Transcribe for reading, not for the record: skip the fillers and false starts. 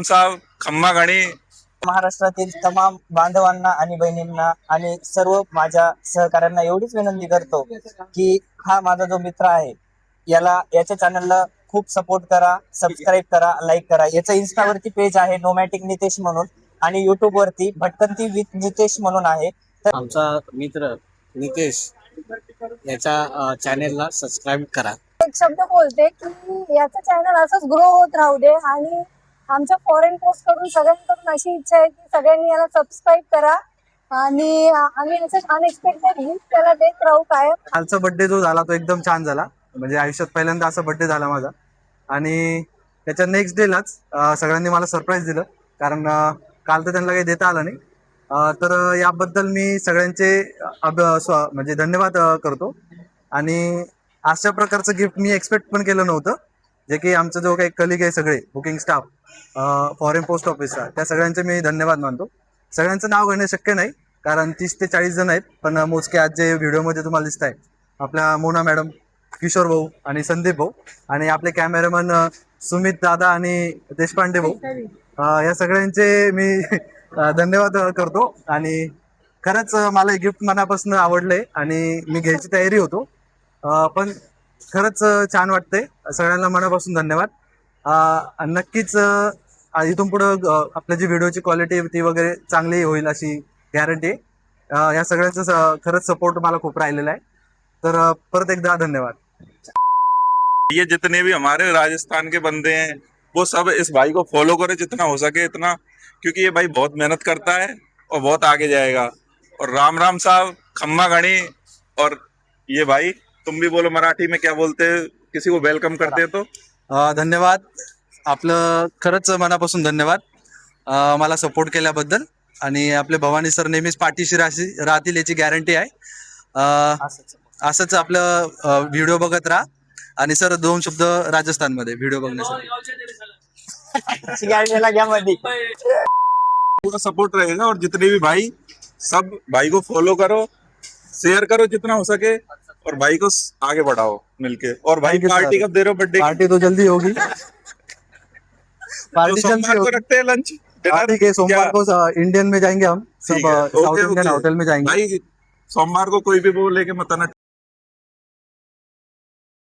साहेब खम्मा गणी महाराष्ट्रातील तमाम बांधवांना आणि बहिणींना आणि सर्व माझ्या सहकाऱ्यांना एवढीच विनंती करतो की हा माझा जो मित्र आहे याच्या चॅनलला खूप सपोर्ट करा, सबस्क्राईब करा, लाईक करा. याचं इन्स्टावरती पेज आहे नोमॅटिक नितेश म्हणून आणि युट्यूब वरती भटकंती विथ नितेश म्हणून आहे. आमचा मित्र नितेश याच्या चॅनेलला सबस्क्राईब करा. एक शब्द बोलते की याचं चॅनल असंच ग्रो होत राहू दे आणि आमच्या फॉरेन पोस्ट कडून सगळ्यांकडून अशी इच्छा आहे की सगळ्यांनी याला सबस्क्राईब करा आणि आम्ही असं अनएक्सपेक्टेड गिफ्ट त्याला देत राहू कायम. कालचा बर्थडे जो झाला तो एकदम छान झाला. म्हणजे आयुष्यात पहिल्यांदा असा बर्थडे झाला माझा. आणि त्याच्या नेक्स्ट डेलाच सगळ्यांनी मला सरप्राईज दिलं, कारण काल तर त्यांना काही देता आलं नाही. तर याबद्दल मी सगळ्यांचे म्हणजे धन्यवाद करतो. आणि अशा प्रकारचं गिफ्ट मी एक्सपेक्ट पण केलं नव्हतं. जे की आमचा जो काही कलिग आहे सगळे बुकिंग स्टाफ फॉरेन पोस्ट ऑफिसचा, त्या सगळ्यांचे मी धन्यवाद मानतो. सगळ्यांचं नाव घेणं शक्य नाही, कारण 30 ते 40 जण आहेत. पण मोजके आज जे व्हिडिओमध्ये तुम्हाला दिसत आहे, आपल्या मोना मॅडम, किशोर भाऊ आणि संदीप भाऊ आणि आपले कॅमेरामन सुमित दादा आणि देशपांडे भाऊ, या सगळ्यांचे मी धन्यवाद करतो. आणि खरंच मला हे गिफ्ट मनापासून आवडलंय आणि मी घ्यायची तयारी होतो. पण खरंच छान वाटतंय. सगळ्यांना मनापासून धन्यवाद. नक्कीच इथून पुढं आपल्या जी व्हिडिओची क्वालिटी ती वगैरे चांगली होईल अशी गॅरंटी आहे. या सगळ्यांचं खरंच सपोर्ट मला खूप राहिलेला आहे. तर परत एकदा धन्यवाद. ये जितने भी हमारे राजस्थान के बंदे हैं वो सब इस भाई को फॉलो करें जितना हो सके इतना, क्योंकि ये भाई बहुत मेहनत करता है और बहुत आगे जाएगा. और राम राम साहब खम्मा गणी. और ये भाई तुम भी बोलो मराठी में क्या बोलते हैं किसी को वेलकम करते हैं तो. धन्यवाद. आपलं खरंच मनापासून धन्यवाद मला सपोर्ट केल्याबद्दल. आणि आपले भवानी सर नेहमीच पाठीशी राहतील याची गॅरंटी आहे. असंच आपलं व्हिडिओ बघत राहा. आणि सर 2 शब्द राजस्थानमध्ये व्हिडिओ बघण्यासाठी. पूरा सपोर्ट रहेगा. और जितने भी भाई सब भाई को फॉलो करो, शेयर करो जितना हो सके और भाई को आगे बढ़ाओ मिलके. और भाई पार्टी कब दे रहे हो बर्थडे? पार्टी तो जल्दी होगी. पार्टी जल्दी सोमवार को रखते हैं लंच डिनर. ठीक है, सोमवार को इंडियन में जाएंगे हम सब, साउथ इंडियन होटल में जाएंगे भाई. सोमवार को कोई भी वो लेके मत आना.